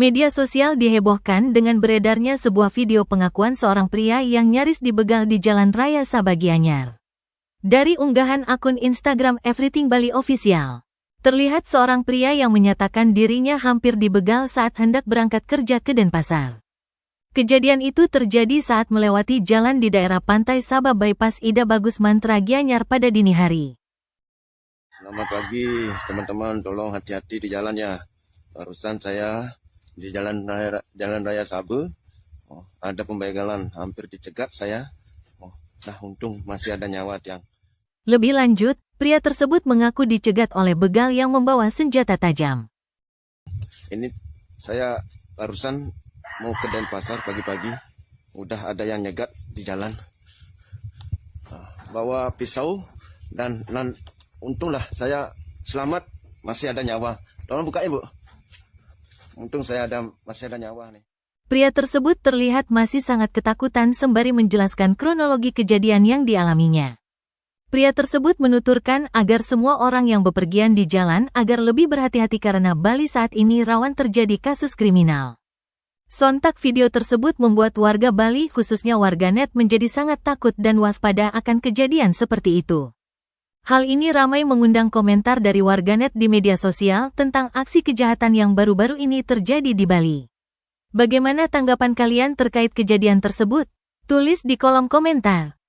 Media sosial dihebohkan dengan beredarnya sebuah video pengakuan seorang pria yang nyaris dibegal di Jalan Raya Sabah Gianyar. Dari unggahan akun Instagram Everything Bali Official, terlihat seorang pria yang menyatakan dirinya hampir dibegal saat hendak berangkat kerja ke Denpasar. Kejadian itu terjadi saat melewati jalan di daerah pantai Sabah Bypass Ida Bagus Mantra Gianyar pada dini hari. Selamat pagi teman-teman, tolong hati-hati di jalan ya. Barusan saya di Jalan Raya Sabah, ada pembegalan, hampir dicegat saya. Nah untung masih ada nyawa tiang. Lebih lanjut, pria tersebut mengaku dicegat oleh begal yang membawa senjata tajam. Ini saya barusan mau ke Denpasar pagi-pagi, udah ada yang nyegat di jalan. Bawa pisau dan untunglah saya selamat, masih ada nyawa. Tolong buka ibu. Untung masih ada nyawa nih. Pria tersebut terlihat masih sangat ketakutan sembari menjelaskan kronologi kejadian yang dialaminya. Pria tersebut menuturkan agar semua orang yang bepergian di jalan agar lebih berhati-hati karena Bali saat ini rawan terjadi kasus kriminal. Sontak video tersebut membuat warga Bali khususnya warganet menjadi sangat takut dan waspada akan kejadian seperti itu. Hal ini ramai mengundang komentar dari warganet di media sosial tentang aksi kejahatan yang baru-baru ini terjadi di Bali. Bagaimana tanggapan kalian terkait kejadian tersebut? Tulis di kolom komentar.